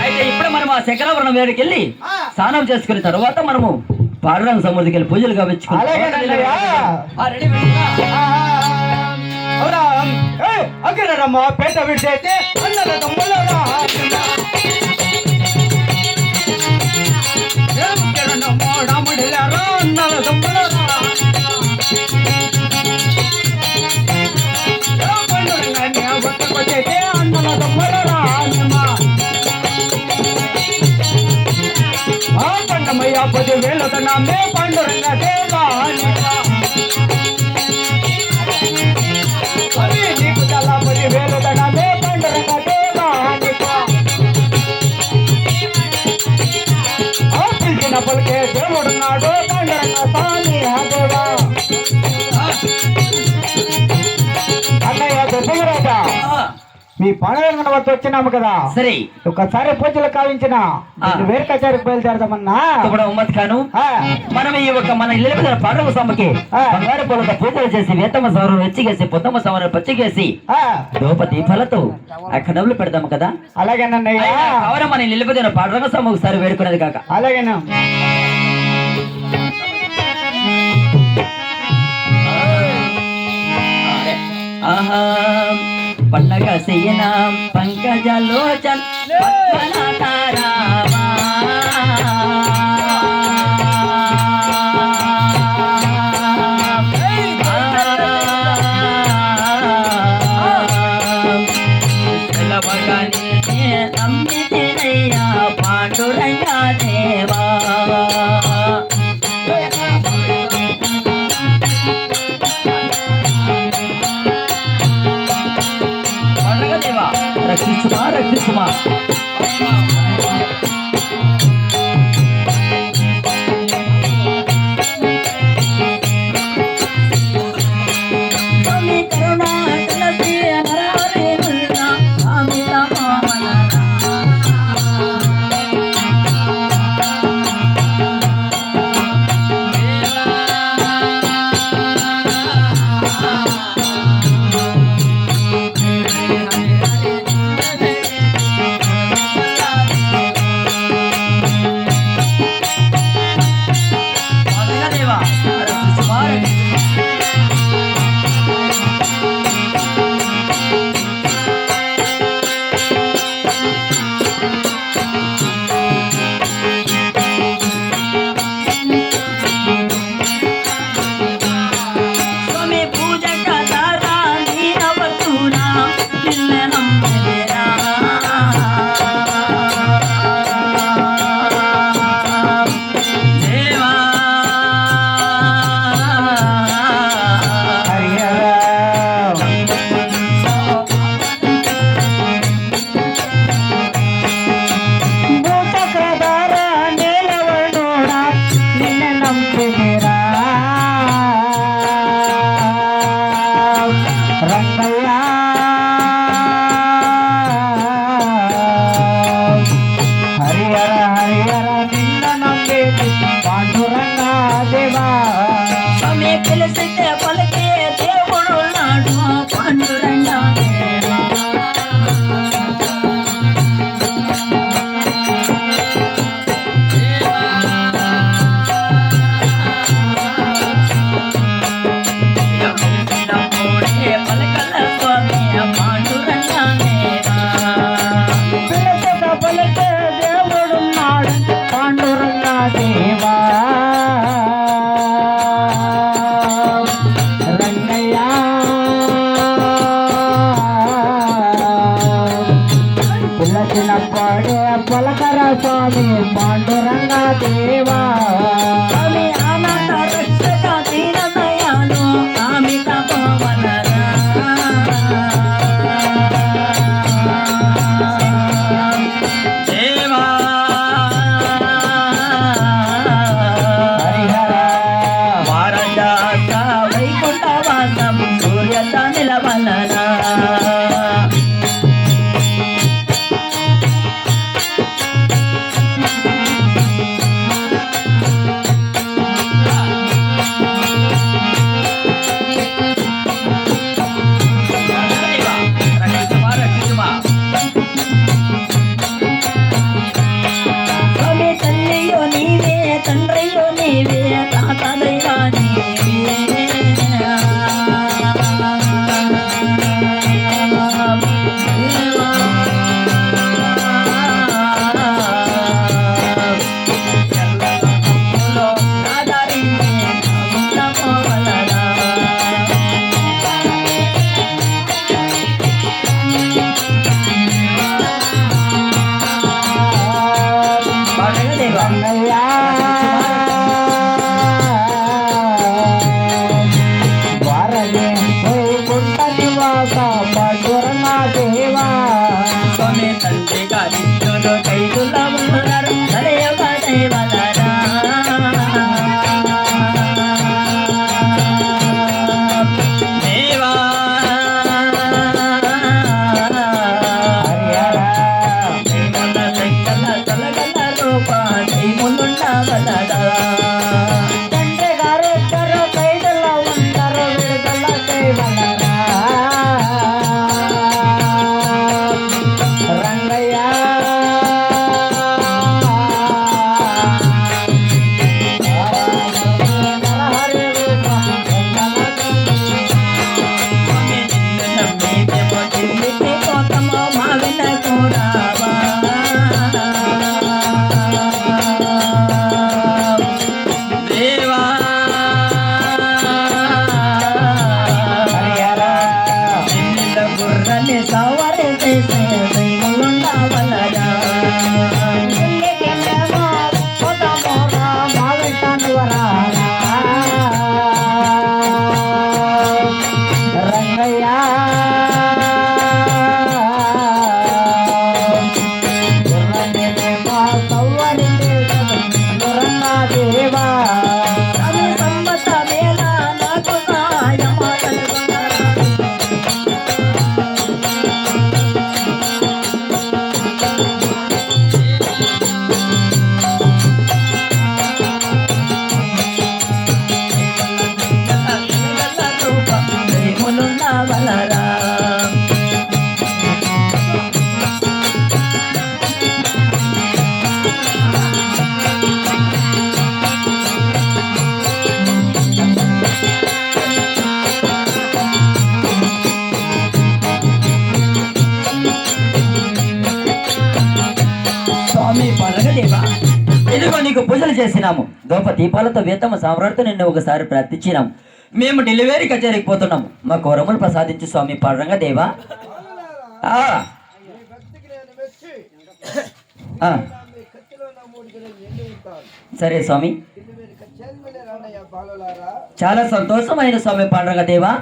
అయితే ఇప్పుడు మనం ఆ శంకరాభరణం వేడికి వెళ్ళి స్నానం చేసుకున్న తర్వాత మనము పాడురంగ సముద్రకి వెళ్ళి పూజలు గావించుకుంటాం. పేట విడిచైతే అన్నల తమ్ముళ్ళరా అన్నల తమ్ముళ్ళరా పండమయ్య 10,000 నామే పండురంగ దేవా నీకు చాలా 10,000 నామే పండురంగ దేవా పిలిచిన పలికే దేవుడున్నాడు పండురంగ స్వామి దేవా. అన్నయ్య దశరాజా మీ పండుగ వద్ద వచ్చినాము కదా, సరే ఒకసారి పూజలు కావించిన వేరుకచారికి బయలుదేరదామన్నా. ఇప్పుడు ఉమ్మద్ ఖాను మనం ఈ ఒక మన ఇల్లు మీద పాండవ స్వామికి బంగారు పూలతో పూజలు చేసి వేతమ్మ సవరం వెచ్చిగేసి పొద్దమ్మ సవరం పచ్చిగేసి ద్రౌపది ఫలతో అక్కడ డబ్బులు పెడదాము కదా. అలాగేనన్నయ్య కావాలి మన ఇల్లు మీద పాండవ స్వామి ఒకసారి వేడుకునేది కాక. అలాగేనా పండగ సేనా పంకజలోచన్ పద్మనాభరామా నమ్మితినయ్యా పాండురంగ దేవా. రక్షించుమా రక్షించుమా పలకర స్వామి పాండురంగ దేవా. రక్షక దీనదయాలు కామిత పవనరా దేవా. హరిహర వారదాస వైకుంఠవాసం సూర్యత నిలవలనా. స్వామి పార్వదేవా, ఇదిగో నీకు పూజలు చేసినాము. దోప దీపాలతో వేతమ సామ్రాడుతూ నిన్ను ఒకసారి ప్రార్థించినాము. మేము డెలివరీ కచేరీకి పోతున్నాము. మా కోరములు ప్రసాదించు స్వామి పార్వదేవా. సరే స్వామి, చాలా సంతోషమైన స్వామి పాండురంగదేవా.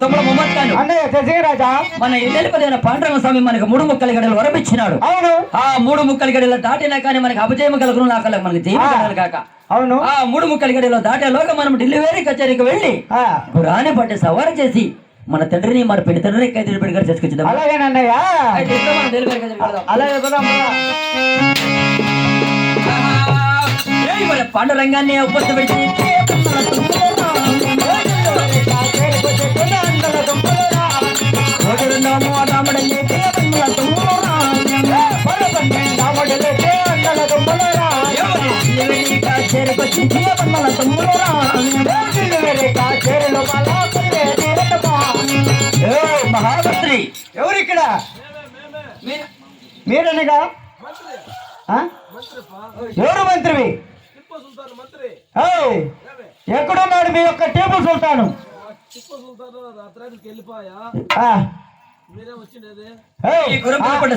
తమ్ముడు మొహమ్మద్ ఖాన్ అన్నయ్య రాజా, మన ఇల్లెలిపదైన పాండురంగ స్వామి మనకు 3 ముక్కల గడలు వరమిచ్చినాడు. అవును. ఆ 3 ముక్కల గడలు దాటినా కానీ మనకు అపజయం కలుగును, నా కళ్ళకు మనకు జయం కలగాలి కాక. అవును. ఆ 3 ముక్కల గడిలో దాటేలోగా మనం డెలివరీ కచేరీకి వెళ్ళి గురాన్ని పట్టి సవారీ చేసి మన తండ్రిని మన పెళ్లి తండ్రిని కైతే పెళ్లి చేసుకొచ్చింది. అలాగేనన్నయ్య, డెలివరీ కచేరీ అలాగే పాండురంగాన్ని ఒప్పందం పెట్టి మహామంత్రి ఎవరు ఇక్కడ? మీరనగా ఎవరు మంత్రివి? ఎక్కడున్నాడు మీ యొక్క టీపు సుల్తాను?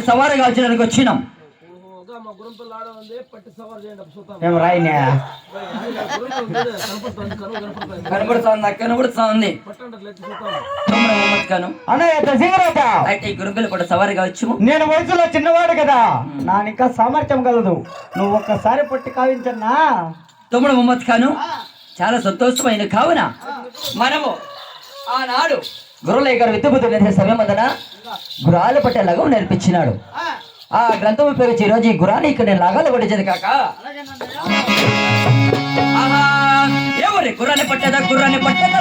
సవారీగా వచ్చడానికి వచ్చినాం. మేము రాయినా కనబడుతుంది అయితే ఈ గురుకులు కూడా సవారీగా వచ్చి. నేను వయసులో చిన్నవాడు కదా, నా ఇంకా సామర్థ్యం కలదు. నువ్వు ఒక్కసారి పట్టి కావించన్నా. తమ్ముడు మొహమ్మద్ ఖాను చాలా సంతోషమైన కావున మనము ఆనాడు గురువులయ్య గారు విద్యుబుద్ధులు సమయం వదన గురాలు పట్టే లగం నేర్పించినాడు. ఆ గ్రంథం ఉపయోగించి ఈరోజు ఈ గురాన్ని ఇక్కడ నేను లాగాలు పట్టించేది కాక. ఎవరి గుర్రాన్ని పట్టేదా గుర్రాన్ని పట్టేదా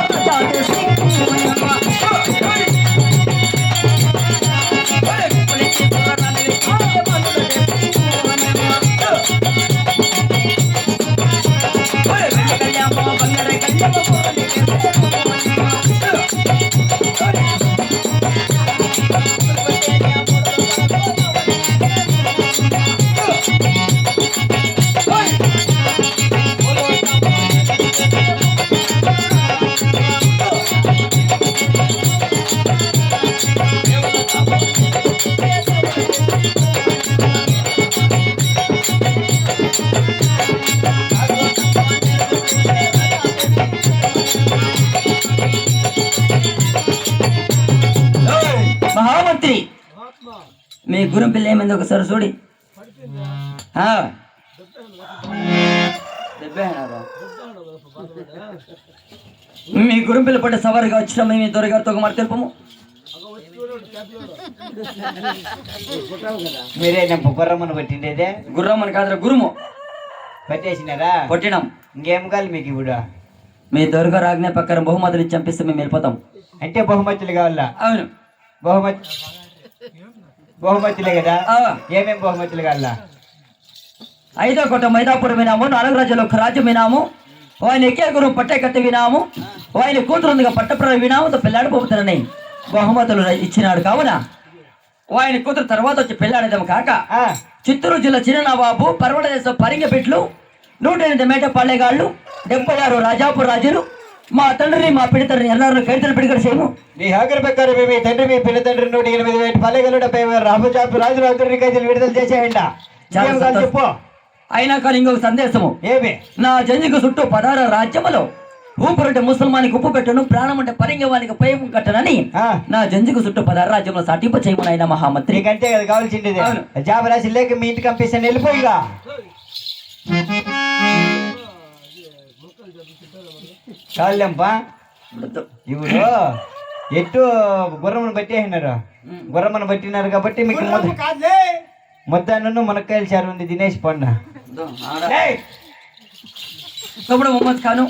మహామంత్రి. మీ గురం పిల్ల ఏమైంది ఒకసారి చూడి. మీ గురం పిల్ల పట్టే సవారిగా వచ్చిన మీ దొరగారితో ఒక మాట తెలుపము. మీరే గుర్రమ్మను పట్టిండేదే? గుర్రమ్మని కాదురా, గురుము పట్టేసినారా? కొట్టినాం. ఇంకేం కావాలి మీకు ఇప్పుడు? మీ దొరగారు ఆజ్ఞ ప్రకారం బహుమతులు ఇచ్చి చంపిస్తే మేము వెళ్ళిపోతాం. అంటే బహుమతులు కావాలా? అవును, బహుమతులే కదా. ఏమేం బహుమతులు కావాలా? 5వ కోట మైదాపురం వినాము, 4 రాజ్యాలు 1 రాజ్యం వినాము, ఆయన ఎక్కే గురు పట్టే కత్తి వినాము, ఆయన కూతురుందిగా పట్టప్ర వినాము, పిల్లాడు పోతారని బహుమతులు ఇచ్చినాడు. కావున ఆయన కూతురు తర్వాత వచ్చి పెళ్ళాడేదాము కాక చిత్తూరు జిల్లా చిన్న నవాబు పర్వత దేశం పరింగపెట్లు 108 మేట పాళేగాళ్ళు 76 రాజాపూర్ రాజులు మా తండ్రిని మా పిడితండ్రిని ఎల్లరూ కైతలు పిడిగడ చేయము. నీ ఆఖరి ప్రకారం మీ తండ్రి మీ పిల్లతండ్రి 108 మేట పాళేగాళ్ళు 70 రాజాపూర్ రాజులు అందరినీ కైతలు విడుదల చేసేయండి. చెప్పు. అయినా కానీ ఇంకొక సందేశము. ఏమి? నా జంజికు చుట్టూ 16 రాజ్యములో ఊపురంటే ముసల్మానికి ఉప్పు పెట్టను, ప్రాణం అంటే పరిగవానికి పైపు కట్టనని నా జంజికు చుట్టూ 16 రాజ్యంలో సాటింప చేయమని ఆయన మహామంత్రి. నీకంటే కదా కావాల్సింది. జాబ్ రాసి లేక మీ ఇంటికి పంపిస్తాను, వెళ్ళిపోయిగా. కాళ్ళంపా ఇప్పుడు ఎట్టు గుర్రమ్మను పట్టేసినారు. గుర్రమ్మను పట్టినారు కాబట్టి మీకు మొత్తాన్ని మునక్కాయలు చారు ఉంది, తినేసి పండ. మొహమ్మద్ ఖాను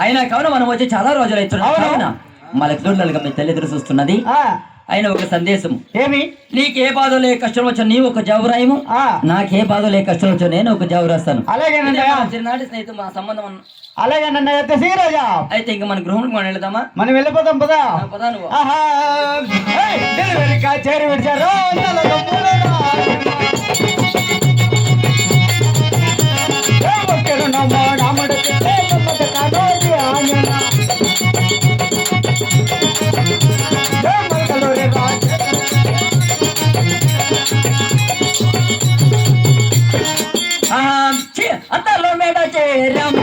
అయినా కావున మనం వచ్చి చాలా రోజులు అవుతున్నాం. మా లక్ష్మణులుగా మీ తల్లి ఎదురు చూస్తున్నది. ఆయన ఒక సందేశం. ఏమి? నీకే బాధలు ఏ కష్టం వచ్చా నీవు ఒక జాబు రాయము, నాకే బాధలు ఏ కష్టం వచ్చా నేను ఒక జాబు రాస్తాను. చిన్ననాటి స్నేహితు మా సంబంధం. అలాగేనన్నా రాజా. అయితే ఇంకా మన గృహానికి మనం వెళ్దామా? మనం వెళ్ళిపోదాం పదా. పదా నువ్వు చేరి విడిచారు. మంగళూరి రాజు అంతలో మేడ చేరాం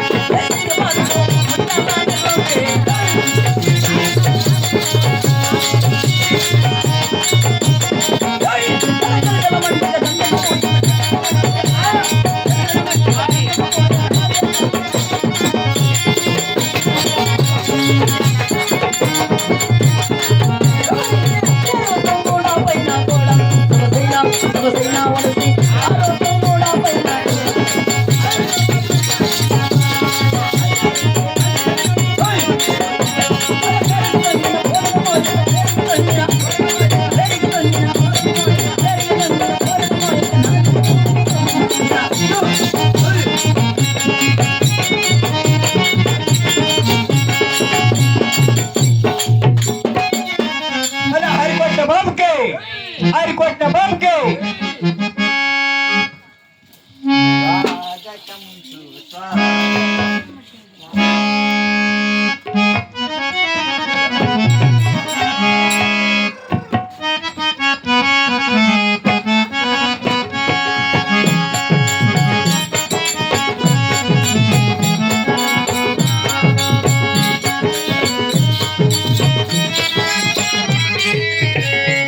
హరికొట్టిన బాబుకి